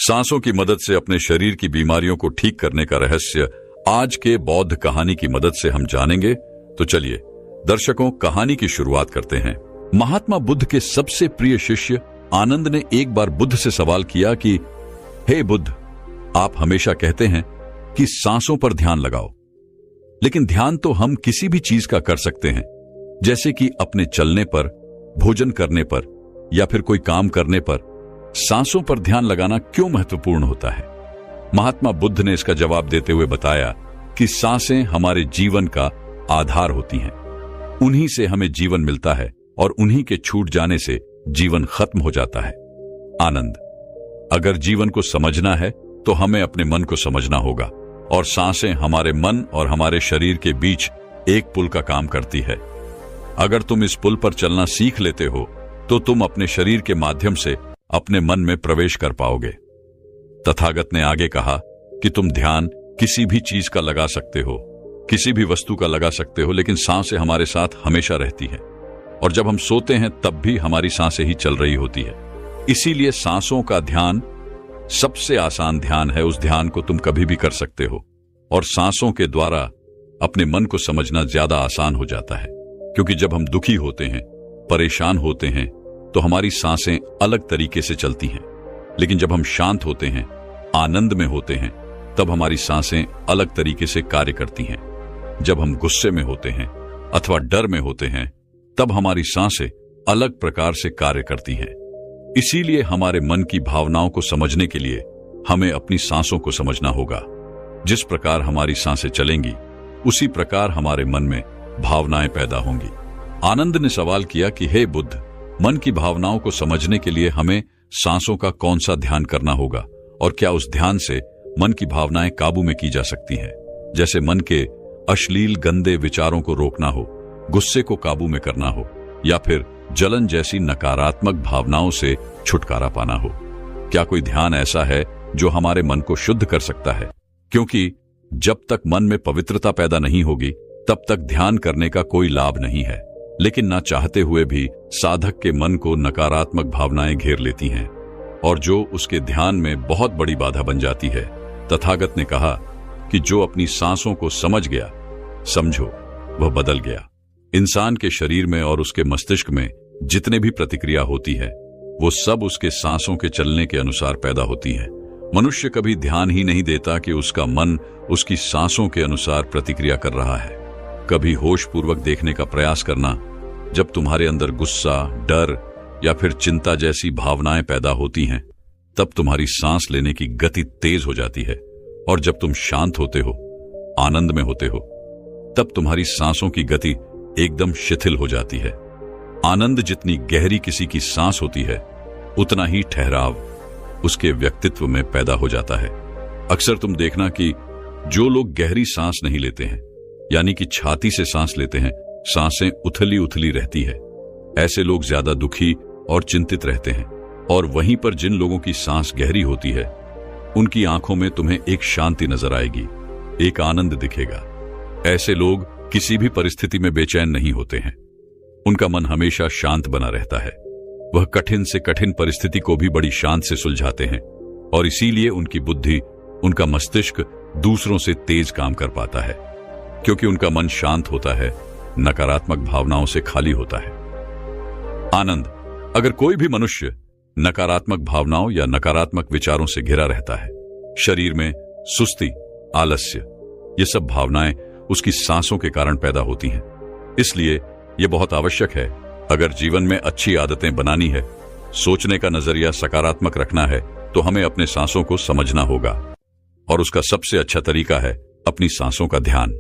सांसों की मदद से अपने शरीर की बीमारियों को ठीक करने का रहस्य आज के बौद्ध कहानी की मदद से हम जानेंगे। तो चलिए दर्शकों, कहानी की शुरुआत करते हैं। महात्मा बुद्ध के सबसे प्रिय शिष्य आनंद ने एक बार बुद्ध से सवाल किया कि हे बुद्ध, आप हमेशा कहते हैं कि सांसों पर ध्यान लगाओ, लेकिन ध्यान तो हम किसी भी चीज का कर सकते हैं, जैसे कि अपने चलने पर, भोजन करने पर या फिर कोई काम करने पर। सांसों पर ध्यान लगाना क्यों महत्वपूर्ण होता है? महात्मा बुद्ध ने इसका जवाब देते हुए बताया कि सांसें हमारे जीवन का आधार होती हैं। उन्हीं से हमें जीवन मिलता है और उन्हीं के छूट जाने से जीवन खत्म हो जाता है। आनंद, अगर जीवन को समझना है तो हमें अपने मन को समझना होगा, और सांसें हमारे मन और हमारे शरीर के बीच एक पुल का काम करती है। अगर तुम इस पुल पर चलना सीख लेते हो तो तुम अपने शरीर के माध्यम से अपने मन में प्रवेश कर पाओगे। तथागत ने आगे कहा कि तुम ध्यान किसी भी चीज का लगा सकते हो, किसी भी वस्तु का लगा सकते हो, लेकिन सांसें हमारे साथ हमेशा रहती है, और जब हम सोते हैं तब भी हमारी सांसें ही चल रही होती है। इसीलिए सांसों का ध्यान सबसे आसान ध्यान है। उस ध्यान को तुम कभी भी कर सकते हो, और सांसों के द्वारा अपने मन को समझना ज्यादा आसान हो जाता है, क्योंकि जब हम दुखी होते हैं, परेशान होते हैं, तो हमारी सांसें अलग तरीके से चलती हैं, लेकिन जब हम शांत होते हैं, आनंद में होते हैं, तब हमारी सांसें अलग तरीके से कार्य करती हैं। जब हम गुस्से में होते हैं अथवा डर में होते हैं, तब हमारी सांसें अलग प्रकार से कार्य करती हैं। इसीलिए हमारे मन की भावनाओं को समझने के लिए हमें अपनी सांसों को समझना होगा। जिस प्रकार हमारी सांसें चलेंगी, उसी प्रकार हमारे मन में भावनाएं पैदा होंगी। आनंद ने सवाल किया कि हे बुद्ध, मन की भावनाओं को समझने के लिए हमें सांसों का कौन सा ध्यान करना होगा, और क्या उस ध्यान से मन की भावनाएं काबू में की जा सकती हैं? जैसे मन के अश्लील गंदे विचारों को रोकना हो, गुस्से को काबू में करना हो, या फिर जलन जैसी नकारात्मक भावनाओं से छुटकारा पाना हो। क्या कोई ध्यान ऐसा है जो हमारे मन को शुद्ध कर सकता है? क्योंकि जब तक मन में पवित्रता पैदा नहीं होगी, तब तक ध्यान करने का कोई लाभ नहीं है। लेकिन ना चाहते हुए भी साधक के मन को नकारात्मक भावनाएं घेर लेती हैं, और जो उसके ध्यान में बहुत बड़ी बाधा बन जाती है। तथागत ने कहा कि जो अपनी सांसों को समझ गया, समझो वह बदल गया। इंसान के शरीर में और उसके मस्तिष्क में जितने भी प्रतिक्रिया होती है, वो सब उसके सांसों के चलने के अनुसार पैदा होती है। मनुष्य कभी ध्यान ही नहीं देता कि उसका मन उसकी सांसों के अनुसार प्रतिक्रिया कर रहा है। कभी होश पूर्वक देखने का प्रयास करना। जब तुम्हारे अंदर गुस्सा, डर या फिर चिंता जैसी भावनाएं पैदा होती हैं, तब तुम्हारी सांस लेने की गति तेज हो जाती है, और जब तुम शांत होते हो, आनंद में होते हो, तब तुम्हारी सांसों की गति एकदम शिथिल हो जाती है। आनंद जितनी गहरी किसी की सांस होती है, उतना ही ठहराव उसके व्यक्तित्व में पैदा हो जाता है। अक्सर तुम देखना कि जो लोग गहरी सांस नहीं लेते हैं, यानी कि छाती से सांस लेते हैं, सांसें उथली उथली रहती है। ऐसे लोग ज्यादा दुखी और चिंतित रहते हैं। और वहीं पर जिन लोगों की सांस गहरी होती है, उनकी आंखों में तुम्हें एक शांति नजर आएगी, एक आनंद दिखेगा। ऐसे लोग किसी भी परिस्थिति में बेचैन नहीं होते हैं। उनका मन हमेशा शांत बना रहता है। वह कठिन से कठिन परिस्थिति को भी बड़ी शांत से सुलझाते हैं, और इसीलिए उनकी बुद्धि, उनका मस्तिष्क दूसरों से तेज काम कर पाता है, क्योंकि उनका मन शांत होता है, नकारात्मक भावनाओं से खाली होता है। आनंद, अगर कोई भी मनुष्य नकारात्मक भावनाओं या नकारात्मक विचारों से घिरा रहता है, शरीर में सुस्ती, आलस्य, ये सब भावनाएं उसकी सांसों के कारण पैदा होती हैं। इसलिए यह बहुत आवश्यक है, अगर जीवन में अच्छी आदतें बनानी है, सोचने का नजरिया सकारात्मक रखना है, तो हमें अपने सांसों को समझना होगा। और उसका सबसे अच्छा तरीका है अपनी सांसों का ध्यान।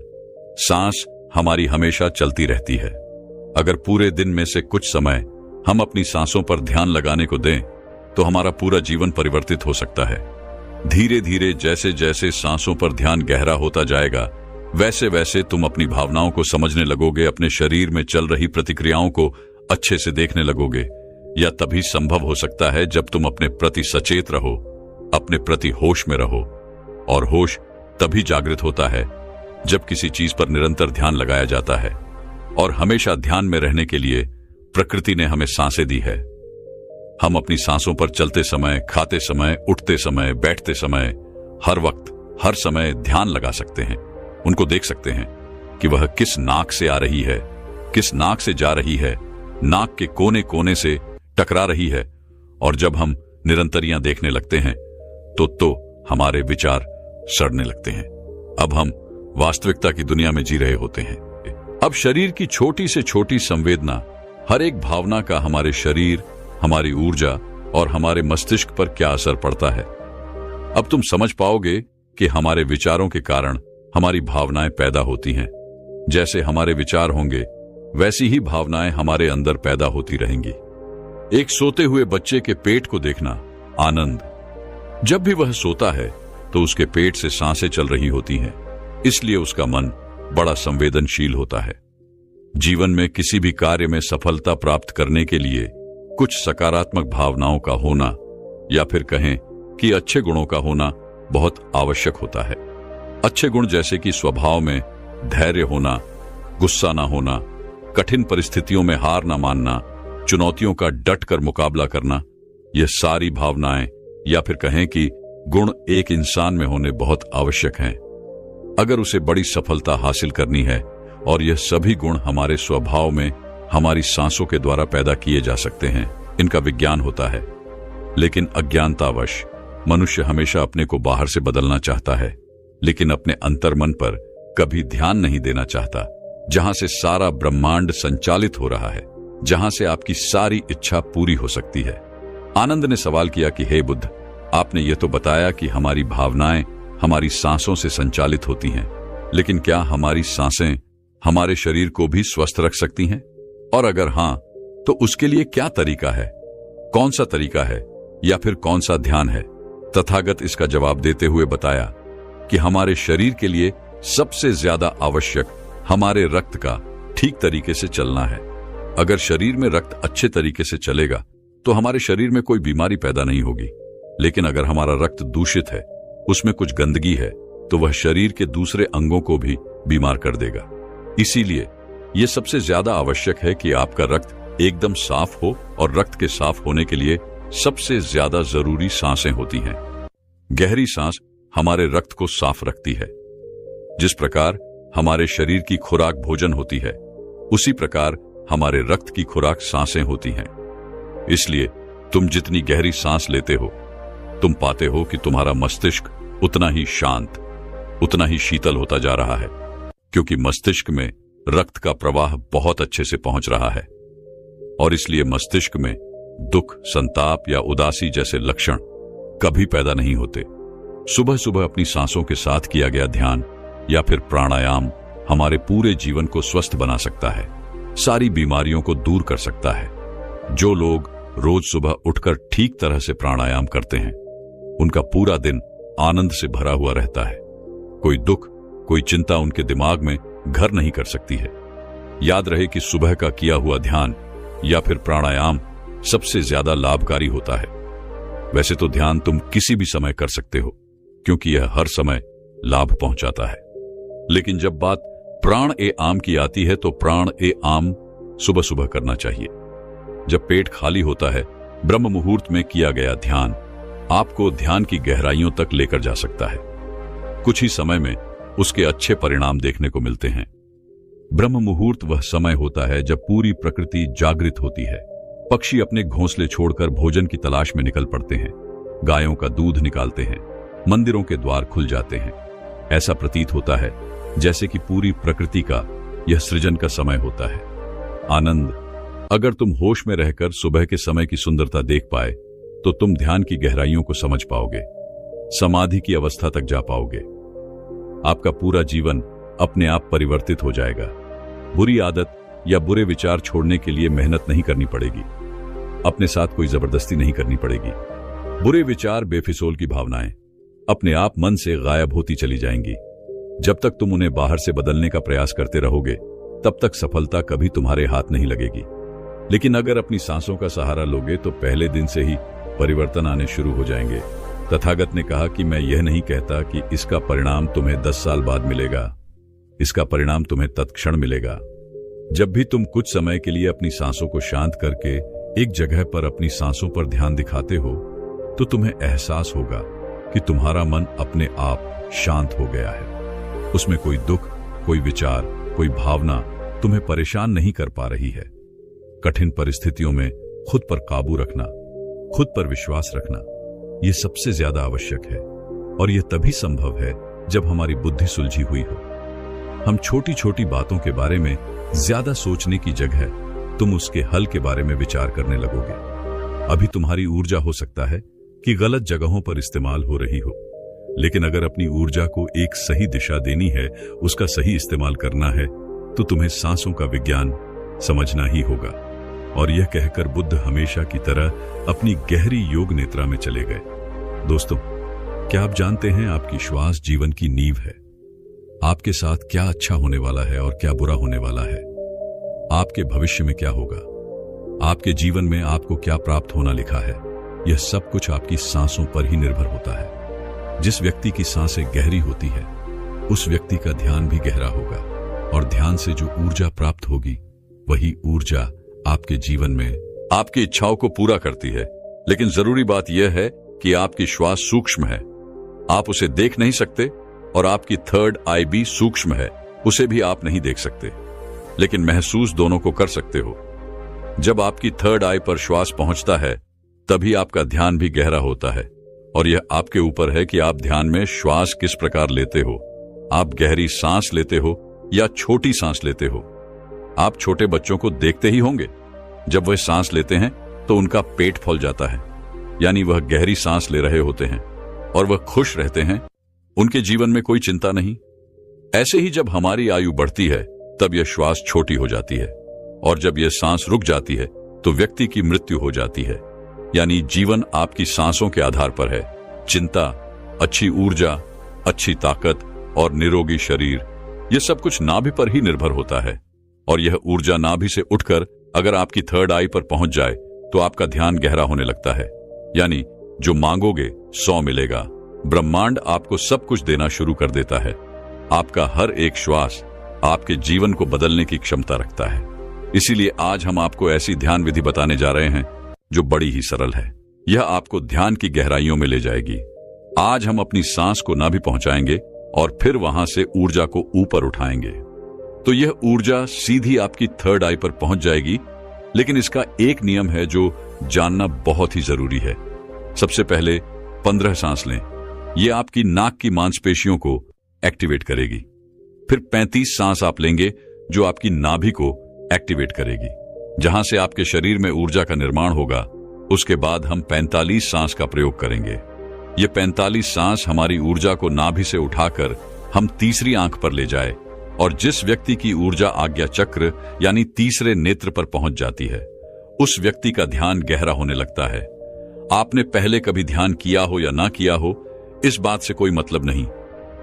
सांस हमारी हमेशा चलती रहती है। अगर पूरे दिन में से कुछ समय हम अपनी सांसों पर ध्यान लगाने को दें, तो हमारा पूरा जीवन परिवर्तित हो सकता है। धीरे धीरे जैसे जैसे सांसों पर ध्यान गहरा होता जाएगा, वैसे वैसे तुम अपनी भावनाओं को समझने लगोगे, अपने शरीर में चल रही प्रतिक्रियाओं को अच्छे से देखने लगोगे। यह तभी संभव हो सकता है जब तुम अपने प्रति सचेत रहो, अपने प्रति होश में रहो। और होश तभी जागृत होता है जब किसी चीज पर निरंतर ध्यान लगाया जाता है। और हमेशा ध्यान में रहने के लिए प्रकृति ने हमें सांसें दी है। हम अपनी सांसों पर चलते समय, खाते समय, उठते समय, बैठते समय, हर वक्त, हर समय ध्यान लगा सकते हैं। उनको देख सकते हैं कि वह किस नाक से आ रही है, किस नाक से जा रही है, नाक के कोने कोने से टकरा रही है। और जब हम निरंतरियां देखने लगते हैं तो हमारे विचार सड़ने लगते हैं। अब हम वास्तविकता की दुनिया में जी रहे होते हैं। अब शरीर की छोटी से छोटी संवेदना, हर एक भावना का हमारे शरीर, हमारी ऊर्जा और हमारे मस्तिष्क पर क्या असर पड़ता है। अब तुम समझ पाओगे कि हमारे विचारों के कारण हमारी भावनाएं पैदा होती हैं। जैसे हमारे विचार होंगे वैसी ही भावनाएं हमारे अंदर पैदा होती रहेंगी। एक सोते हुए बच्चे के पेट को देखना, आनंद। जब भी वह सोता है तो उसके पेट से सांसें चल रही होती हैं, इसलिए उसका मन बड़ा संवेदनशील होता है। जीवन में किसी भी कार्य में सफलता प्राप्त करने के लिए कुछ सकारात्मक भावनाओं का होना, या फिर कहें कि अच्छे गुणों का होना बहुत आवश्यक होता है। अच्छे गुण जैसे कि स्वभाव में धैर्य होना, गुस्सा ना होना, कठिन परिस्थितियों में हार ना मानना, चुनौतियों का डट कर मुकाबला करना, यह सारी भावनाएं या फिर कहें कि गुण एक इंसान में होने बहुत आवश्यक हैं अगर उसे बड़ी सफलता हासिल करनी है। और यह सभी गुण हमारे स्वभाव में हमारी सांसों के द्वारा पैदा किए जा सकते हैं। इनका विज्ञान होता है, लेकिन अज्ञानतावश मनुष्य हमेशा अपने को बाहर से बदलना चाहता है, लेकिन अपने अंतर्मन पर कभी ध्यान नहीं देना चाहता, जहां से सारा ब्रह्मांड संचालित हो रहा है, जहां से आपकी सारी इच्छा पूरी हो सकती है। आनंद ने सवाल किया कि हे बुद्ध, आपने यह तो बताया कि हमारी भावनाएं हमारी सांसों से संचालित होती हैं, लेकिन क्या हमारी सांसें हमारे शरीर को भी स्वस्थ रख सकती हैं? और अगर हां, तो उसके लिए क्या तरीका है? कौन सा तरीका है या फिर कौन सा ध्यान है? तथागत इसका जवाब देते हुए बताया कि हमारे शरीर के लिए सबसे ज्यादा आवश्यक हमारे रक्त का ठीक तरीके से चलना है। अगर शरीर में रक्त अच्छे तरीके से चलेगा तो हमारे शरीर में कोई बीमारी पैदा नहीं होगी। लेकिन अगर हमारा रक्त दूषित है, उसमें कुछ गंदगी है, तो वह शरीर के दूसरे अंगों को भी बीमार कर देगा। इसीलिए यह सबसे ज्यादा आवश्यक है कि आपका रक्त एकदम साफ हो, और रक्त के साफ होने के लिए सबसे ज्यादा जरूरी सांसें होती हैं। गहरी सांस हमारे रक्त को साफ रखती है। जिस प्रकार हमारे शरीर की खुराक भोजन होती है, उसी प्रकार हमारे रक्त की खुराक सांसें होती हैं। इसलिए तुम जितनी गहरी सांस लेते हो, तुम पाते हो कि तुम्हारा मस्तिष्क उतना ही शांत, उतना ही शीतल होता जा रहा है, क्योंकि मस्तिष्क में रक्त का प्रवाह बहुत अच्छे से पहुंच रहा है। और इसलिए मस्तिष्क में दुख, संताप या उदासी जैसे लक्षण कभी पैदा नहीं होते। सुबह सुबह अपनी सांसों के साथ किया गया ध्यान या फिर प्राणायाम हमारे पूरे जीवन को स्वस्थ बना सकता है, सारी बीमारियों को दूर कर सकता है। जो लोग रोज सुबह उठकर ठीक तरह से प्राणायाम करते हैं, उनका पूरा दिन आनंद से भरा हुआ रहता है। कोई दुख, कोई चिंता उनके दिमाग में घर नहीं कर सकती है। याद रहे कि सुबह का किया हुआ ध्यान या फिर प्राणायाम सबसे ज्यादा लाभकारी होता है। वैसे तो ध्यान तुम किसी भी समय कर सकते हो, क्योंकि यह हर समय लाभ पहुंचाता है। लेकिन जब बात प्राण ए आम की आती है, तो प्राण ए आम सुबह सुबह करना चाहिए। जब पेट खाली होता है, ब्रह्म मुहूर्त में किया गया ध्यान आपको ध्यान की गहराइयों तक लेकर जा सकता है। कुछ ही समय में उसके अच्छे परिणाम देखने को मिलते हैं। ब्रह्म मुहूर्त वह समय होता है जब पूरी प्रकृति जागृत होती है। पक्षी अपने घोंसले छोड़कर भोजन की तलाश में निकल पड़ते हैं, गायों का दूध निकालते हैं, मंदिरों के द्वार खुल जाते हैं। ऐसा प्रतीत होता है जैसे कि पूरी प्रकृति का यह सृजन का समय होता है। आनंद, अगर तुम होश में रहकर सुबह के समय की सुंदरता देख पाए, तो तुम ध्यान की गहराइयों को समझ पाओगे, समाधि की अवस्था तक जा पाओगे। आपका पूरा जीवन अपने आप परिवर्तित हो जाएगा। बुरी आदत या बुरे विचार छोड़ने के लिए मेहनत नहीं करनी पड़ेगी, अपने साथ कोई जबरदस्ती नहीं करनी पड़ेगी। बुरे विचार, बेफिजूल की भावनाएं अपने आप मन से गायब होती चली जाएंगी। जब तक तुम उन्हें बाहर से बदलने का प्रयास करते रहोगे, तब तक सफलता कभी तुम्हारे हाथ नहीं लगेगी। लेकिन अगर अपनी सांसों का सहारा लोगे, तो पहले दिन से ही परिवर्तन आने शुरू हो जाएंगे। तथागत ने कहा कि मैं यह नहीं कहता कि इसका परिणाम तुम्हें 10 साल बाद मिलेगा, इसका परिणाम तुम्हें तत्क्षण मिलेगा। जब भी तुम कुछ समय के लिए अपनी सांसों को शांत करके एक जगह पर अपनी सांसों पर ध्यान दिखाते हो तो तुम्हें एहसास होगा कि तुम्हारा मन अपने आप शांत हो गया है। उसमें कोई दुख, कोई विचार, कोई भावना तुम्हें परेशान नहीं कर पा रही है। कठिन परिस्थितियों में खुद पर काबू रखना, खुद पर विश्वास रखना, यह सबसे ज्यादा आवश्यक है। और यह तभी संभव है जब हमारी बुद्धि सुलझी हुई हो। हम छोटी छोटी बातों के बारे में ज्यादा सोचने की जगह तुम उसके हल के बारे में विचार करने लगोगे। अभी तुम्हारी ऊर्जा हो सकता है कि गलत जगहों पर इस्तेमाल हो रही हो, लेकिन अगर अपनी ऊर्जा को एक सही दिशा देनी है, उसका सही इस्तेमाल करना है, तो तुम्हें सांसों का विज्ञान समझना ही होगा। और यह कहकर बुद्ध हमेशा की तरह अपनी गहरी योग निद्रा में चले गए। दोस्तों, क्या आप जानते हैं आपकी श्वास जीवन की नींव है। आपके साथ क्या अच्छा होने वाला है और क्या बुरा होने वाला है, आपके भविष्य में क्या होगा, आपके जीवन में आपको क्या प्राप्त होना लिखा है, यह सब कुछ आपकी सांसों पर ही निर्भर होता है। जिस व्यक्ति की सांसें गहरी होती है, उस व्यक्ति का ध्यान भी गहरा होगा, और ध्यान से जो ऊर्जा प्राप्त होगी, वही ऊर्जा आपके जीवन में आपकी इच्छाओं को पूरा करती है। लेकिन जरूरी बात यह है कि आपकी श्वास सूक्ष्म है, आप उसे देख नहीं सकते, और आपकी थर्ड आई भी सूक्ष्म है, उसे भी आप नहीं देख सकते, लेकिन महसूस दोनों को कर सकते हो। जब आपकी थर्ड आई पर श्वास पहुंचता है, तभी आपका ध्यान भी गहरा होता है, और यह आपके ऊपर है कि आप ध्यान में श्वास किस प्रकार लेते हो। आप गहरी सांस लेते हो या छोटी सांस लेते हो। आप छोटे बच्चों को देखते ही होंगे, जब वह सांस लेते हैं तो उनका पेट फूल जाता है, यानी वह गहरी सांस ले रहे होते हैं और वह खुश रहते हैं, उनके जीवन में कोई चिंता नहीं। ऐसे ही जब हमारी आयु बढ़ती है, तब यह श्वास छोटी हो जाती है, और जब यह सांस रुक जाती है तो व्यक्ति की मृत्यु हो जाती है। यानी जीवन आपकी सांसों के आधार पर है। चिंता, अच्छी ऊर्जा, अच्छी ताकत और निरोगी शरीर, यह सब कुछ नाभि पर ही निर्भर होता है। और यह ऊर्जा नाभि से उठकर अगर आपकी थर्ड आई पर पहुंच जाए तो आपका ध्यान गहरा होने लगता है। यानी जो मांगोगे 100 मिलेगा। ब्रह्मांड आपको सब कुछ देना शुरू कर देता है। आपका हर एक श्वास आपके जीवन को बदलने की क्षमता रखता है। इसीलिए आज हम आपको ऐसी ध्यान विधि बताने जा रहे हैं जो बड़ी ही सरल है। यह आपको ध्यान की गहराइयों में ले जाएगी। आज हम अपनी सांस को नाभि पहुंचाएंगे और फिर वहां से ऊर्जा को ऊपर उठाएंगे, तो यह ऊर्जा सीधी आपकी थर्ड आई पर पहुंच जाएगी। लेकिन इसका एक नियम है जो जानना बहुत ही जरूरी है। सबसे पहले 15 सांस लें, यह आपकी नाक की मांसपेशियों को एक्टिवेट करेगी। फिर 35 सांस आप लेंगे जो आपकी नाभि को एक्टिवेट करेगी, जहां से आपके शरीर में ऊर्जा का निर्माण होगा। उसके बाद हम 45 सांस का प्रयोग करेंगे। ये 45 सांस हमारी ऊर्जा को नाभि से उठाकर हम तीसरी आंख पर ले जाए, और जिस व्यक्ति की ऊर्जा आज्ञा चक्र यानी तीसरे नेत्र पर पहुंच जाती है, उस व्यक्ति का ध्यान गहरा होने लगता है। आपने पहले कभी ध्यान किया हो या ना किया हो, इस बात से कोई मतलब नहीं।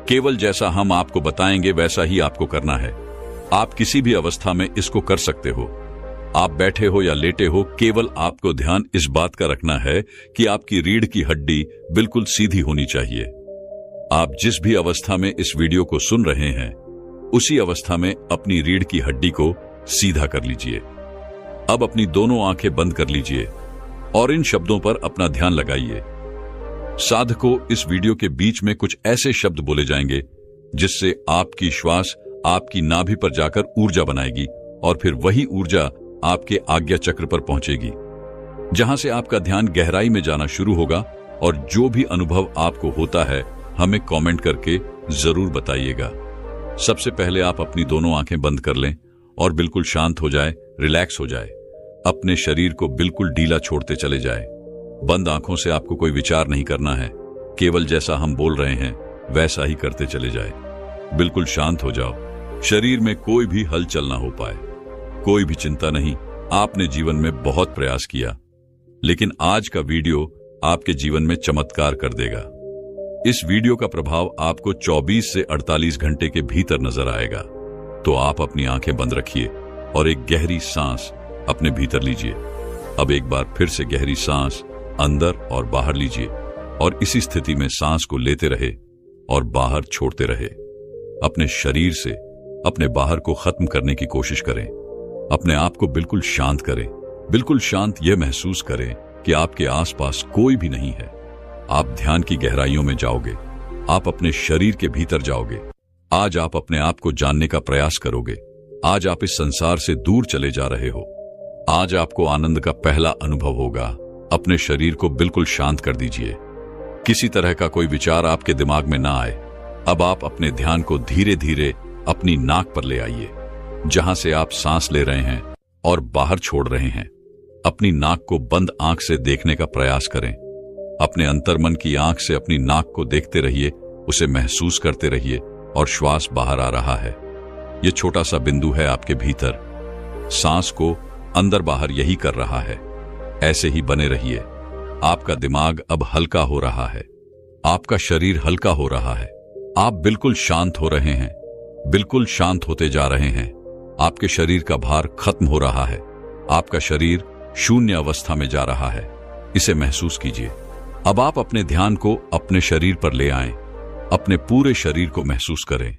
केवल जैसा हम आपको बताएंगे वैसा ही आपको करना है। आप किसी भी अवस्था में इसको कर सकते हो। आप बैठे हो या लेटे हो, केवल आपको ध्यान इस बात का रखना है कि आपकी रीढ़ की हड्डी बिल्कुल सीधी होनी चाहिए। आप जिस भी अवस्था में इस वीडियो को सुन रहे हैं, उसी अवस्था में अपनी रीढ़ की हड्डी को सीधा कर लीजिए। अब अपनी दोनों आंखें बंद कर लीजिए और इन शब्दों पर अपना ध्यान लगाइए। साधकों, इस वीडियो के बीच में कुछ ऐसे शब्द बोले जाएंगे जिससे आपकी श्वास आपकी नाभि पर जाकर ऊर्जा बनाएगी, और फिर वही ऊर्जा आपके आज्ञा चक्र पर पहुंचेगी, जहां से आपका ध्यान गहराई में जाना शुरू होगा। और जो भी अनुभव आपको होता है, हमें कमेंट करके जरूर बताइएगा। सबसे पहले आप अपनी दोनों आंखें बंद कर लें और बिल्कुल शांत हो जाए, रिलैक्स हो जाए। अपने शरीर को बिल्कुल ढीला छोड़ते चले जाए। बंद आंखों से आपको कोई विचार नहीं करना है, केवल जैसा हम बोल रहे हैं वैसा ही करते चले जाए। बिल्कुल शांत हो जाओ। शरीर में कोई भी हलचल ना हो पाए। कोई भी चिंता नहीं। आपने जीवन में बहुत प्रयास किया, लेकिन आज का वीडियो आपके जीवन में चमत्कार कर देगा। इस वीडियो का प्रभाव आपको 24 से 48 घंटे के भीतर नजर आएगा। तो आप अपनी आंखें बंद रखिए और एक गहरी सांस अपने भीतर लीजिए। अब एक बार फिर से गहरी सांस अंदर और बाहर लीजिए, और इसी स्थिति में सांस को लेते रहे और बाहर छोड़ते रहे। अपने शरीर से अपने बाहर को खत्म करने की कोशिश करें। अपने आप को बिल्कुल शांत करें। बिल्कुल शांत यह महसूस करें कि आपके आसपास कोई भी नहीं है। आप ध्यान की गहराइयों में जाओगे, आप अपने शरीर के भीतर जाओगे। आज आप अपने आप को जानने का प्रयास करोगे। आज आप इस संसार से दूर चले जा रहे हो। आज आपको आनंद का पहला अनुभव होगा। अपने शरीर को बिल्कुल शांत कर दीजिए। किसी तरह का कोई विचार आपके दिमाग में ना आए। अब आप अपने ध्यान को धीरे धीरे अपनी नाक पर ले आइए, जहां से आप सांस ले रहे हैं और बाहर छोड़ रहे हैं। अपनी नाक को बंद आंख से देखने का प्रयास करें। अपने अंतर्मन की आंख से अपनी नाक को देखते रहिए, उसे महसूस करते रहिए और श्वास बाहर आ रहा है। यह छोटा सा बिंदु है आपके भीतर, सांस को अंदर बाहर यही कर रहा है। ऐसे ही बने रहिए। आपका दिमाग अब हल्का हो रहा है, आपका शरीर हल्का हो रहा है। आप बिल्कुल शांत हो रहे हैं, बिल्कुल शांत होते जा रहे हैं। आपके शरीर का भार खत्म हो रहा है। आपका शरीर शून्य अवस्था में जा रहा है। इसे महसूस कीजिए। अब आप अपने ध्यान को अपने शरीर पर ले आएं। अपने पूरे शरीर को महसूस करें।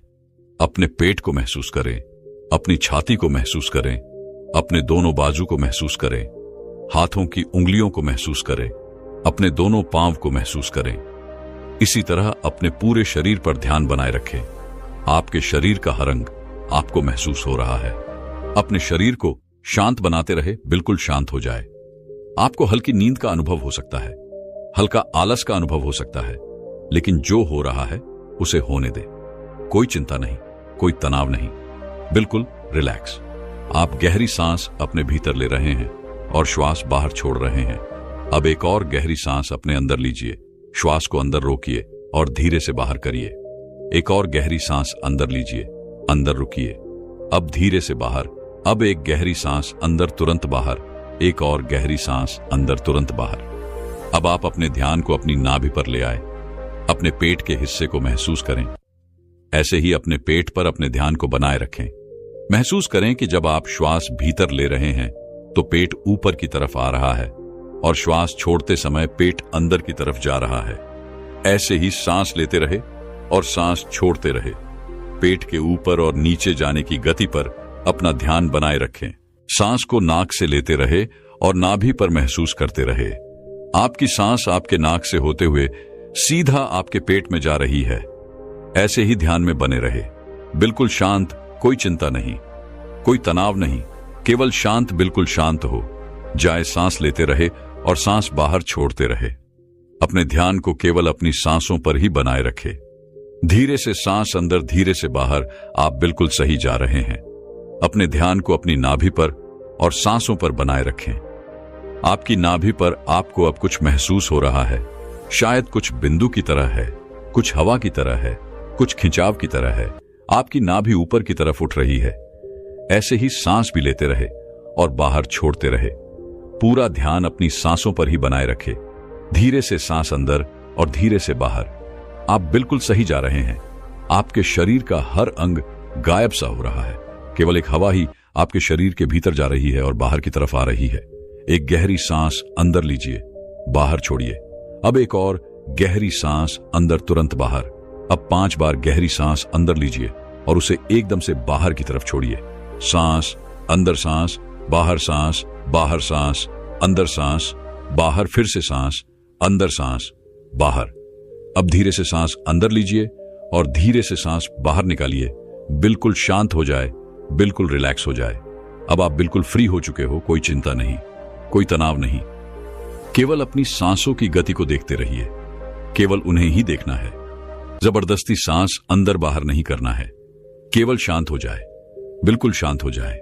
अपने पेट को महसूस करें, अपनी छाती को महसूस करें, अपने दोनों बाजू को महसूस करें, हाथों की उंगलियों को महसूस करें, अपने दोनों पांव को महसूस करें। इसी तरह अपने पूरे शरीर पर ध्यान बनाए रखें। आपके शरीर का हर अंग आपको महसूस हो रहा है। अपने शरीर को शांत बनाते रहे, बिल्कुल शांत हो जाए। आपको हल्की नींद का अनुभव हो सकता है, हल्का आलस का अनुभव हो सकता है, लेकिन जो हो रहा है उसे होने दे। कोई चिंता नहीं, कोई तनाव नहीं, बिल्कुल रिलैक्स। आप गहरी सांस अपने भीतर ले रहे हैं और श्वास बाहर छोड़ रहे हैं। अब एक और गहरी सांस अपने अंदर लीजिए। श्वास को अंदर रोकिए और धीरे से बाहर करिए। एक और गहरी सांस अंदर लीजिए, अंदर रुकिए, अब धीरे से बाहर। अब एक गहरी सांस अंदर, तुरंत बाहर। एक और गहरी सांस अंदर, तुरंत बाहर। अब आप अपने ध्यान को अपनी नाभि पर ले आए। अपने पेट के हिस्से को महसूस करें। ऐसे ही अपने पेट पर अपने ध्यान को बनाए रखें। महसूस करें कि जब आप श्वास भीतर ले रहे हैं तो पेट ऊपर की तरफ आ रहा है और श्वास छोड़ते समय पेट अंदर की तरफ जा रहा है। ऐसे ही सांस लेते रहे और सांस छोड़ते रहे। पेट के ऊपर और नीचे जाने की गति पर अपना ध्यान बनाए रखें। सांस को नाक से लेते रहे और नाभि पर महसूस करते रहे। आपकी सांस आपके नाक से होते हुए सीधा आपके पेट में जा रही है। ऐसे ही ध्यान में बने रहे, बिल्कुल शांत, कोई चिंता नहीं, कोई तनाव नहीं, केवल शांत, बिल्कुल शांत हो जाए। सांस लेते रहे और सांस बाहर छोड़ते रहे। अपने ध्यान को केवल अपनी सांसों पर ही बनाए रखे। धीरे से सांस अंदर, धीरे से बाहर। आप बिल्कुल सही जा रहे हैं। अपने ध्यान को अपनी नाभि पर और सांसों पर बनाए रखें। आपकी नाभि पर आपको अब कुछ महसूस हो रहा है। शायद कुछ बिंदु की तरह है, कुछ हवा की तरह है, कुछ खिंचाव की तरह है। आपकी नाभि ऊपर की तरफ उठ रही है। ऐसे ही सांस भी लेते रहे और बाहर छोड़ते रहे। पूरा ध्यान अपनी सांसों पर ही बनाए रखे। धीरे से सांस अंदर और धीरे से बाहर। आप बिल्कुल सही जा रहे हैं। आपके शरीर का हर अंग गायब सा हो रहा है। केवल एक हवा ही आपके शरीर के भीतर जा रही है और बाहर की तरफ आ रही है। एक गहरी सांस अंदर लीजिए, बाहर छोड़िए। अब एक और गहरी सांस अंदर, तुरंत बाहर। अब 5 बार गहरी सांस अंदर लीजिए और उसे एकदम से बाहर की तरफ छोड़िए। सांस अंदर, सांस बाहर, सांस बाहर, सांस अंदर, सांस बाहर, फिर से सांस अंदर, सांस बाहर। अब धीरे से सांस अंदर लीजिए और धीरे से सांस बाहर निकालिए। बिल्कुल शांत हो जाए, बिल्कुल रिलैक्स हो जाए। अब आप बिल्कुल फ्री हो चुके हो। कोई चिंता नहीं, कोई तनाव नहीं। केवल अपनी सांसों की गति को देखते रहिए। केवल उन्हें ही देखना है। जबरदस्ती सांस अंदर बाहर नहीं करना है। केवल शांत हो जाए, बिल्कुल शांत हो जाए।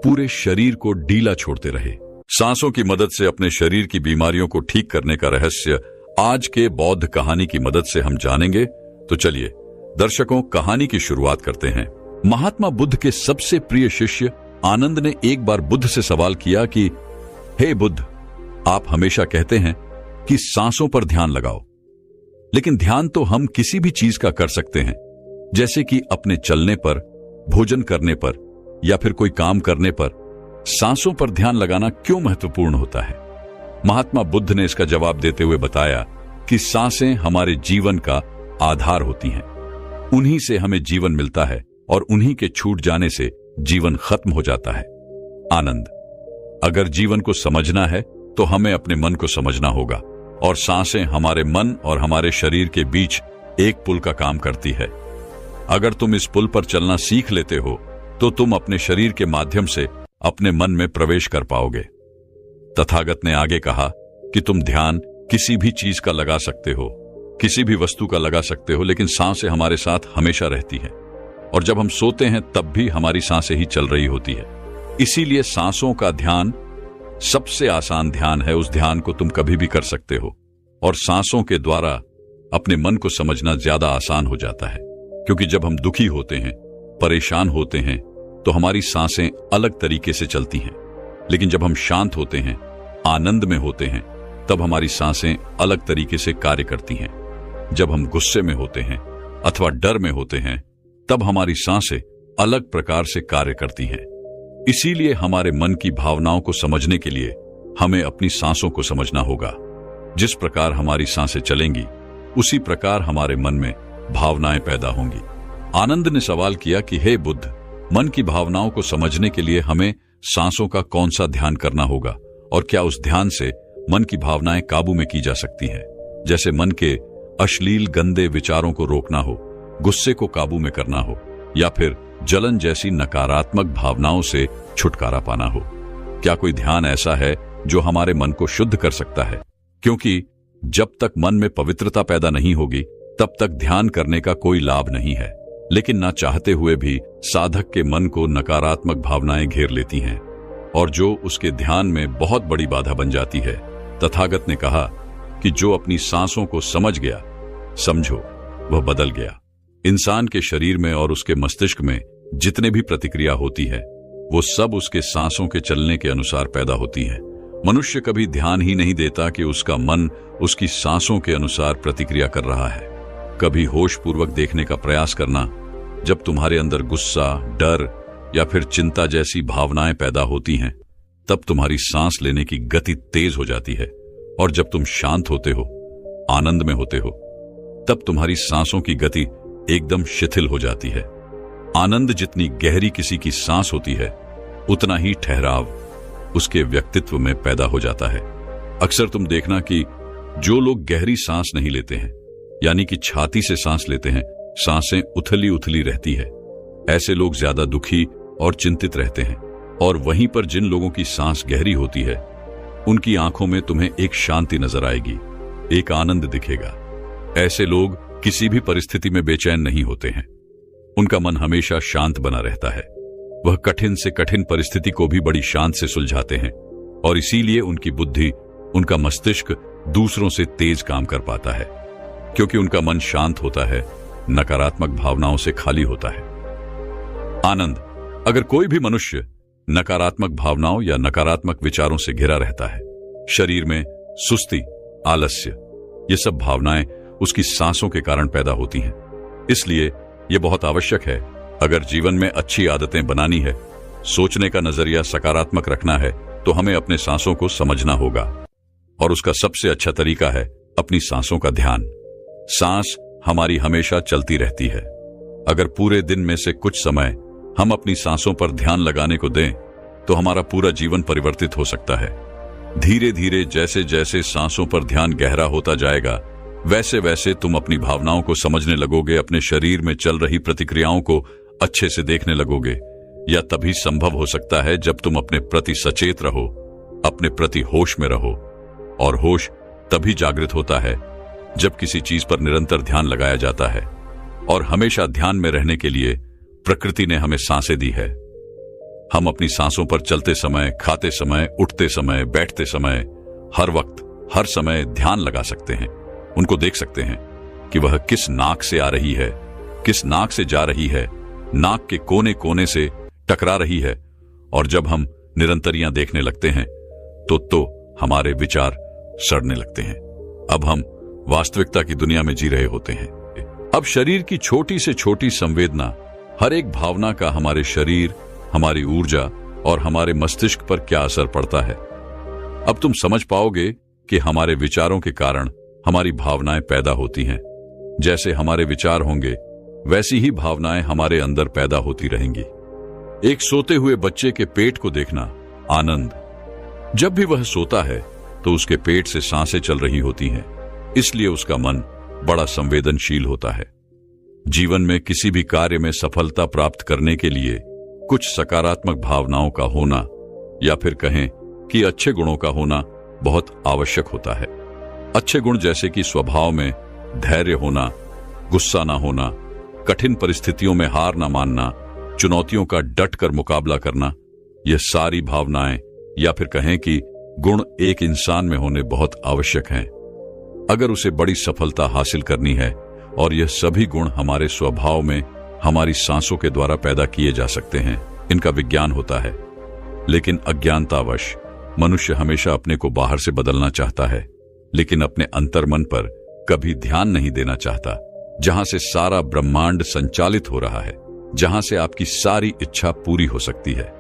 पूरे शरीर को ढीला छोड़ते रहे। सांसों की मदद से अपने शरीर की बीमारियों को ठीक करने का रहस्य आज के बौद्ध कहानी की मदद से हम जानेंगे। तो चलिए दर्शकों, कहानी की शुरुआत करते हैं। महात्मा बुद्ध के सबसे प्रिय शिष्य आनंद ने एक बार बुद्ध से सवाल किया कि हे बुद्ध, आप हमेशा कहते हैं कि सांसों पर ध्यान लगाओ, लेकिन ध्यान तो हम किसी भी चीज का कर सकते हैं, जैसे कि अपने चलने पर, भोजन करने पर या फिर कोई काम करने पर। सांसों पर ध्यान लगाना क्यों महत्वपूर्ण होता है? महात्मा बुद्ध ने इसका जवाब देते हुए बताया कि सांसें हमारे जीवन का आधार होती हैं। उन्हीं से हमें जीवन मिलता है और उन्हीं के छूट जाने से जीवन खत्म हो जाता है। आनंद, अगर जीवन को समझना है तो हमें अपने मन को समझना होगा, और सांसें हमारे मन और हमारे शरीर के बीच एक पुल का काम करती है। अगर तुम इस पुल पर चलना सीख लेते हो तो तुम अपने शरीर के माध्यम से अपने मन में प्रवेश कर पाओगे। तथागत ने आगे कहा कि तुम ध्यान किसी भी चीज का लगा सकते हो, किसी भी वस्तु का लगा सकते हो, लेकिन सांसें हमारे साथ हमेशा रहती हैं, और जब हम सोते हैं तब भी हमारी सांसें ही चल रही होती है। इसीलिए सांसों का ध्यान सबसे आसान ध्यान है। उस ध्यान को तुम कभी भी कर सकते हो, और सांसों के द्वारा अपने मन को समझना ज्यादा आसान हो जाता है, क्योंकि जब हम दुखी होते हैं, परेशान होते हैं, तो हमारी सांसें अलग तरीके से चलती हैं, लेकिन जब हम शांत होते हैं, आनंद में होते हैं, तब हमारी सांसें अलग तरीके से कार्य करती हैं। जब हम गुस्से में होते हैं अथवा डर में होते हैं, तब हमारी सांसें अलग प्रकार से कार्य करती हैं। इसीलिए हमारे मन की भावनाओं को समझने के लिए हमें अपनी सांसों को समझना होगा। जिस प्रकार हमारी सांसें चलेंगी, उसी प्रकार हमारे मन में भावनाएं पैदा होंगी। आनंद ने सवाल किया कि हे बुद्ध, मन की भावनाओं को समझने के लिए हमें सांसों का कौन सा ध्यान करना होगा, और क्या उस ध्यान से मन की भावनाएं काबू में की जा सकती हैं? जैसे मन के अश्लील गंदे विचारों को रोकना हो, गुस्से को काबू में करना हो, या फिर जलन जैसी नकारात्मक भावनाओं से छुटकारा पाना हो। क्या कोई ध्यान ऐसा है जो हमारे मन को शुद्ध कर सकता है? क्योंकि जब तक मन में पवित्रता पैदा नहीं होगी, तब तक ध्यान करने का कोई लाभ नहीं है। लेकिन ना चाहते हुए भी साधक के मन को नकारात्मक भावनाएं घेर लेती हैं, और जो उसके ध्यान में बहुत बड़ी बाधा बन जाती है। तथागत ने कहा कि जो अपनी सांसों को समझ गया, समझो वह बदल गया। इंसान के शरीर में और उसके मस्तिष्क में जितने भी प्रतिक्रिया होती है, वो सब उसके सांसों के चलने के अनुसार पैदा होती है। मनुष्य कभी ध्यान ही नहीं देता कि उसका मन उसकी सांसों के अनुसार प्रतिक्रिया कर रहा है। कभी होश पूर्वक देखने का प्रयास करना, जब तुम्हारे अंदर गुस्सा, डर या फिर चिंता जैसी भावनाएं पैदा होती हैं, तब तुम्हारी सांस लेने की गति तेज हो जाती है, और जब तुम शांत होते हो, आनंद में होते हो, तब तुम्हारी सांसों की गति एकदम शिथिल हो जाती है। आनंद जितनी गहरी किसी की सांस होती है, उतना ही ठहराव उसके व्यक्तित्व में पैदा हो जाता है। अक्सर तुम देखना कि जो लोग गहरी सांस नहीं लेते हैं, यानी कि छाती से सांस लेते हैं, सांसें उथली उथली रहती है, ऐसे लोग ज्यादा दुखी और चिंतित रहते हैं। और वहीं पर जिन लोगों की सांस गहरी होती है, उनकी आंखों में तुम्हें एक शांति नजर आएगी, एक आनंद दिखेगा। ऐसे लोग किसी भी परिस्थिति में बेचैन नहीं होते हैं, उनका मन हमेशा शांत बना रहता है। वह कठिन से कठिन परिस्थिति को भी बड़ी शांत से सुलझाते हैं, और इसीलिए उनकी बुद्धि, उनका मस्तिष्क दूसरों से तेज काम कर पाता है, क्योंकि उनका मन शांत होता है, नकारात्मक भावनाओं से खाली होता है। आनंद। अगर कोई भी मनुष्य नकारात्मक भावनाओं या नकारात्मक विचारों से घिरा रहता है, शरीर में सुस्ती, आलस्य, ये सब भावनाएं उसकी सांसों के कारण पैदा होती हैं। इसलिए यह बहुत आवश्यक है, अगर जीवन में अच्छी आदतें बनानी है, सोचने का नजरिया सकारात्मक रखना है, तो हमें अपने सांसों को समझना होगा। और उसका सबसे अच्छा तरीका है अपनी सांसों का ध्यान। सांस हमारी हमेशा चलती रहती है। अगर पूरे दिन में से कुछ समय हम अपनी सांसों पर ध्यान लगाने को दें, तो हमारा पूरा जीवन परिवर्तित हो सकता है। धीरे धीरे जैसे जैसे सांसों पर ध्यान गहरा होता जाएगा, वैसे वैसे तुम अपनी भावनाओं को समझने लगोगे, अपने शरीर में चल रही प्रतिक्रियाओं को अच्छे से देखने लगोगे। यह तभी संभव हो सकता है जब तुम अपने प्रति सचेत रहो, अपने प्रति होश में रहो। और होश तभी जागृत होता है जब किसी चीज पर निरंतर ध्यान लगाया जाता है। और हमेशा ध्यान में रहने के लिए प्रकृति ने हमें सांसें दी है। हम अपनी सांसों पर चलते समय, खाते समय, उठते समय, बैठते समय, हर वक्त, हर समय ध्यान लगा सकते हैं। उनको देख सकते हैं कि वह किस नाक से आ रही है, किस नाक से जा रही है, नाक के कोने कोने से टकरा रही है। और जब हम निरंतरियां देखने लगते हैं, तो हमारे विचार सड़ने लगते हैं। अब हम वास्तविकता की दुनिया में जी रहे होते हैं। अब शरीर की छोटी से छोटी संवेदना, हर एक भावना का हमारे शरीर, हमारी ऊर्जा और हमारे मस्तिष्क पर क्या असर पड़ता है। अब तुम समझ पाओगे कि हमारे विचारों के कारण हमारी भावनाएं पैदा होती हैं। जैसे हमारे विचार होंगे, वैसी ही भावनाएं हमारे अंदर पैदा होती रहेंगी। एक सोते हुए बच्चे के पेट को देखना आनंद, जब भी वह सोता है तो उसके पेट से सांसें चल रही होती हैं, इसलिए उसका मन बड़ा संवेदनशील होता है। जीवन में किसी भी कार्य में सफलता प्राप्त करने के लिए कुछ सकारात्मक भावनाओं का होना या फिर कहें कि अच्छे गुणों का होना बहुत आवश्यक होता है। अच्छे गुण जैसे कि स्वभाव में धैर्य होना, गुस्सा ना होना, कठिन परिस्थितियों में हार ना मानना, चुनौतियों का डट कर मुकाबला करना, यह सारी भावनाएं या फिर कहें कि गुण एक इंसान में होने बहुत आवश्यक हैं अगर उसे बड़ी सफलता हासिल करनी है। और यह सभी गुण हमारे स्वभाव में हमारी सांसों के द्वारा पैदा किए जा सकते हैं। इनका विज्ञान होता है, लेकिन अज्ञानतावश मनुष्य हमेशा अपने को बाहर से बदलना चाहता है, लेकिन अपने अंतर्मन पर कभी ध्यान नहीं देना चाहता, जहां से सारा ब्रह्मांड संचालित हो रहा है, जहां से आपकी सारी इच्छा पूरी हो सकती है।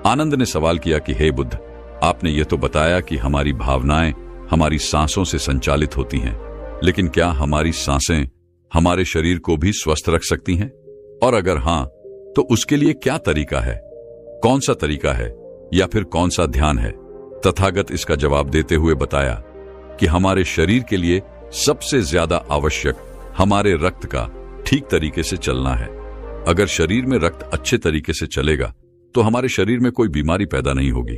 आनंद ने सवाल किया कि हे बुद्ध, आपने ये तो बताया कि हमारी भावनाएं हमारी सांसों से संचालित होती हैं, लेकिन क्या हमारी सांसें हमारे शरीर को भी स्वस्थ रख सकती हैं? और अगर हां, तो उसके लिए क्या तरीका है? कौन सा तरीका है या फिर कौन सा ध्यान है? तथागत इसका जवाब देते हुए बताया कि हमारे शरीर के लिए सबसे ज्यादा आवश्यक हमारे रक्त का ठीक तरीके से चलना है। अगर शरीर में रक्त अच्छे तरीके से चलेगा तो हमारे शरीर में कोई बीमारी पैदा नहीं होगी,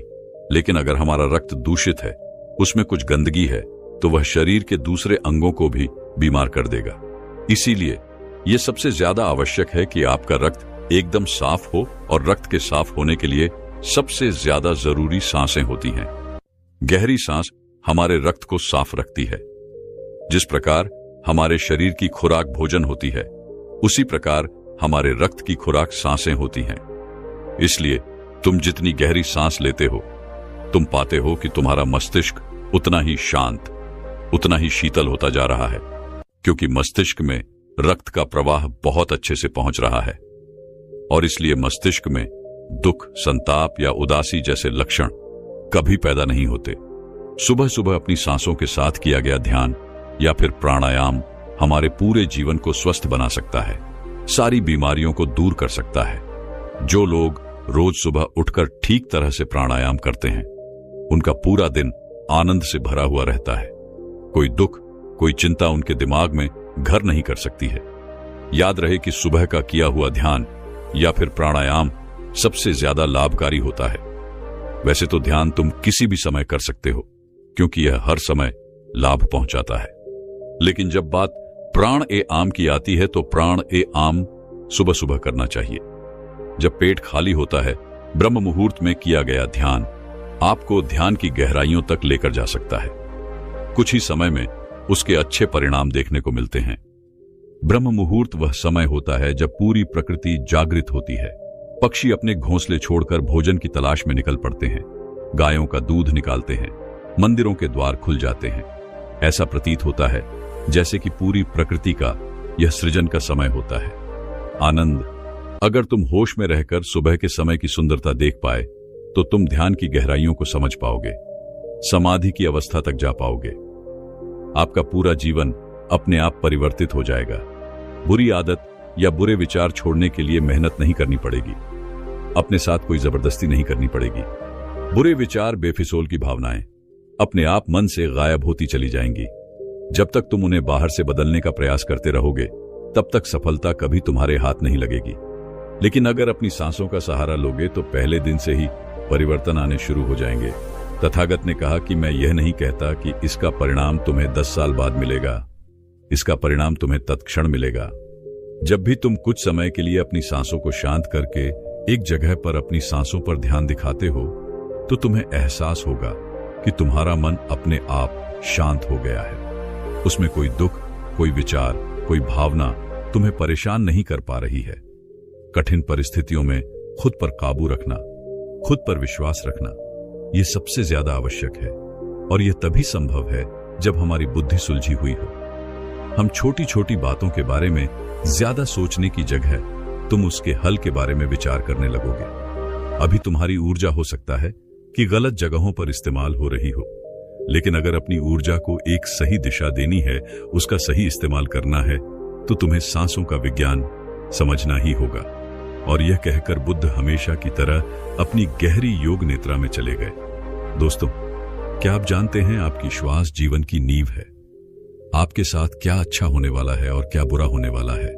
लेकिन अगर हमारा रक्त दूषित है, उसमें कुछ गंदगी है, तो वह शरीर के दूसरे अंगों को भी बीमार कर देगा। इसीलिए यह सबसे ज्यादा आवश्यक है कि आपका रक्त एकदम साफ हो, और रक्त के साफ होने के लिए सबसे ज्यादा जरूरी सांसें होती हैं। गहरी सांस हमारे रक्त को साफ रखती है। जिस प्रकार हमारे शरीर की खुराक भोजन होती है, उसी प्रकार हमारे रक्त की खुराक सांसें होती हैं। इसलिए तुम जितनी गहरी सांस लेते हो, तुम पाते हो कि तुम्हारा मस्तिष्क उतना ही शांत, उतना ही शीतल होता जा रहा है, क्योंकि मस्तिष्क में रक्त का प्रवाह बहुत अच्छे से पहुंच रहा है। और इसलिए मस्तिष्क में दुख, संताप या उदासी जैसे लक्षण कभी पैदा नहीं होते। सुबह सुबह अपनी सांसों के साथ किया गया ध्यान या फिर प्राणायाम हमारे पूरे जीवन को स्वस्थ बना सकता है, सारी बीमारियों को दूर कर सकता है। जो लोग रोज सुबह उठकर ठीक तरह से प्राणायाम करते हैं, उनका पूरा दिन आनंद से भरा हुआ रहता है। कोई दुख, कोई चिंता उनके दिमाग में घर नहीं कर सकती है। याद रहे कि सुबह का किया हुआ ध्यान या फिर प्राणायाम सबसे ज्यादा लाभकारी होता है। वैसे तो ध्यान तुम किसी भी समय कर सकते हो, क्योंकि यह हर समय लाभ पहुंचाता है। लेकिन जब बात प्राण ए आम की आती है, तो प्राण ए आम सुबह सुबह करना चाहिए। जब पेट खाली होता है, ब्रह्म मुहूर्त में किया गया ध्यान आपको ध्यान की गहराइयों तक लेकर जा सकता है। कुछ ही समय में उसके अच्छे परिणाम देखने को मिलते हैं। ब्रह्म मुहूर्त वह समय होता है जब पूरी प्रकृति जागृत होती है। पक्षी अपने घोंसले छोड़कर भोजन की तलाश में निकल पड़ते हैं, गायों का दूध निकालते हैं, मंदिरों के द्वार खुल जाते हैं। ऐसा प्रतीत होता है जैसे कि पूरी प्रकृति का यह सृजन का समय होता है। आनंद, अगर तुम होश में रहकर सुबह के समय की सुंदरता देख पाए, तो तुम ध्यान की गहराइयों को समझ पाओगे, समाधि की अवस्था तक जा पाओगे। आपका पूरा जीवन अपने आप परिवर्तित हो जाएगा। बुरी आदत या बुरे विचार छोड़ने के लिए मेहनत नहीं करनी पड़ेगी, अपने साथ कोई जबरदस्ती नहीं करनी पड़ेगी। बुरे विचार, बेफिजूल की भावनाएं अपने आप मन से गायब होती चली जाएंगी। जब तक तुम उन्हें बाहर से बदलने का प्रयास करते रहोगे, तब तक सफलता कभी तुम्हारे हाथ नहीं लगेगी। लेकिन अगर अपनी सांसों का सहारा लोगे, तो पहले दिन से ही परिवर्तन आने शुरू हो जाएंगे। तथागत ने कहा कि मैं यह नहीं कहता कि इसका परिणाम तुम्हें 10 साल बाद मिलेगा, इसका परिणाम तुम्हें तत्क्षण मिलेगा। जब भी तुम कुछ समय के लिए अपनी सांसों को शांत करके एक जगह पर अपनी सांसों पर ध्यान दिखाते हो, तो तुम्हें एहसास होगा कि तुम्हारा मन अपने आप शांत हो गया है। उसमें कोई दुख, कोई विचार, कोई भावना तुम्हें परेशान नहीं कर पा रही है। कठिन परिस्थितियों में खुद पर काबू रखना, खुद पर विश्वास रखना, यह सबसे ज्यादा आवश्यक है। और यह तभी संभव है जब हमारी बुद्धि सुलझी हुई हो। हम छोटी छोटी बातों के बारे में ज्यादा सोचने की जगह तुम उसके हल के बारे में विचार करने लगोगे। अभी तुम्हारी ऊर्जा हो सकता है कि गलत जगहों पर इस्तेमाल हो रही हो, लेकिन अगर अपनी ऊर्जा को एक सही दिशा देनी है, उसका सही इस्तेमाल करना है, तो तुम्हें सांसों का विज्ञान समझना ही होगा। और यह कहकर बुद्ध हमेशा की तरह अपनी गहरी योग निद्रा में चले गए। दोस्तों, क्या आप जानते हैं आपकी श्वास जीवन की नींव है। आपके साथ क्या अच्छा होने वाला है और क्या बुरा होने वाला है,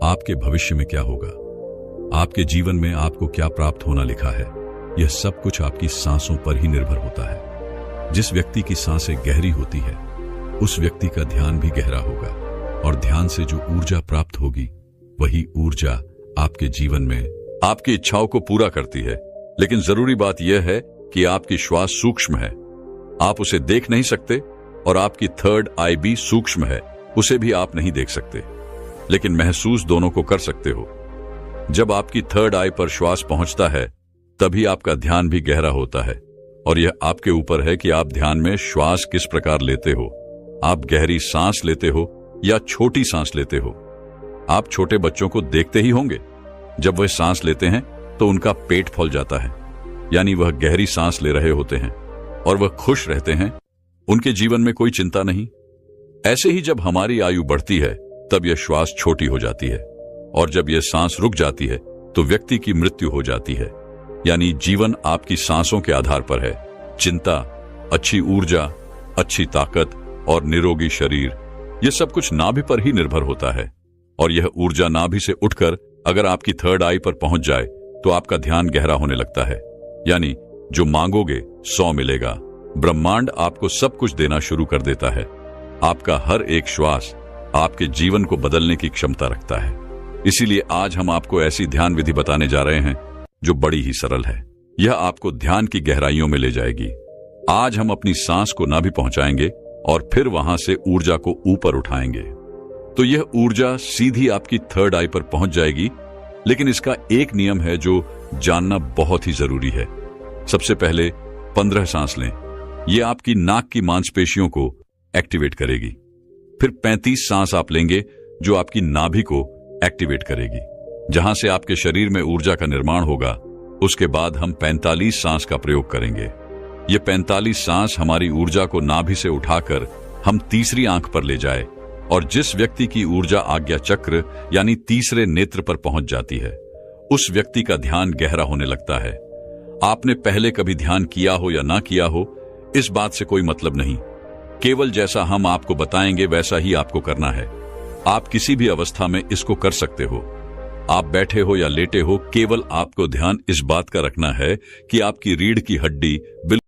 आपके भविष्य में क्या होगा, आपके जीवन में आपको क्या प्राप्त होना लिखा है, यह सब कुछ आपकी सांसों पर ही निर्भर होता है। जिस व्यक्ति की सांसें गहरी होती है उस व्यक्ति का ध्यान भी गहरा होगा और ध्यान से जो ऊर्जा प्राप्त होगी वही ऊर्जा आपके जीवन में आपकी इच्छाओं को पूरा करती है। लेकिन जरूरी बात यह है कि आपकी श्वास सूक्ष्म है, आप उसे देख नहीं सकते, और आपकी थर्ड आई भी सूक्ष्म है, उसे भी आप नहीं देख सकते, लेकिन महसूस दोनों को कर सकते हो। जब आपकी थर्ड आई पर श्वास पहुंचता है तभी आपका ध्यान भी गहरा होता है, और यह आपके ऊपर है कि आप ध्यान में श्वास किस प्रकार लेते हो। आप गहरी सांस लेते हो या छोटी सांस लेते हो। आप छोटे बच्चों को देखते ही होंगे, जब वह सांस लेते हैं तो उनका पेट फूल जाता है, यानी वह गहरी सांस ले रहे होते हैं और वह खुश रहते हैं, उनके जीवन में कोई चिंता नहीं। ऐसे ही जब हमारी आयु बढ़ती है तब यह श्वास छोटी हो जाती है, और जब यह सांस रुक जाती है तो व्यक्ति की मृत्यु हो जाती है। यानी जीवन आपकी सांसों के आधार पर है। चिंता, अच्छी ऊर्जा, अच्छी ताकत और निरोगी शरीर, यह सब कुछ नाभि पर ही निर्भर होता है। और यह ऊर्जा नाभि से उठकर अगर आपकी थर्ड आई पर पहुंच जाए तो आपका ध्यान गहरा होने लगता है। यानी जो मांगोगे 100 मिलेगा। ब्रह्मांड आपको सब कुछ देना शुरू कर देता है। आपका हर एक श्वास आपके जीवन को बदलने की क्षमता रखता है। इसीलिए आज हम आपको ऐसी ध्यान विधि बताने जा रहे हैं जो बड़ी ही सरल है। यह आपको ध्यान की गहराइयों में ले जाएगी। आज हम अपनी सांस को नाभि पहुंचाएंगे और फिर वहां से ऊर्जा को ऊपर उठाएंगे, तो यह ऊर्जा सीधी आपकी थर्ड आई पर पहुंच जाएगी। लेकिन इसका एक नियम है जो जानना बहुत ही जरूरी है। सबसे पहले 15 सांस लें, यह आपकी नाक की मांसपेशियों को एक्टिवेट करेगी। फिर 35 सांस आप लेंगे जो आपकी नाभि को एक्टिवेट करेगी, जहां से आपके शरीर में ऊर्जा का निर्माण होगा। उसके बाद हम 45 सांस का प्रयोग करेंगे। ये 45 सांस हमारी ऊर्जा को नाभि से उठाकर हम तीसरी आंख पर ले जाए, और जिस व्यक्ति की ऊर्जा आज्ञा चक्र यानी तीसरे नेत्र पर पहुंच जाती है उस व्यक्ति का ध्यान गहरा होने लगता है। आपने पहले कभी ध्यान किया हो या ना किया हो, इस बात से कोई मतलब नहीं। केवल जैसा हम आपको बताएंगे वैसा ही आपको करना है। आप किसी भी अवस्था में इसको कर सकते हो। आप बैठे हो या लेटे हो, केवल आपको ध्यान इस बात का रखना है कि आपकी रीढ़ की हड्डी बिल्कुल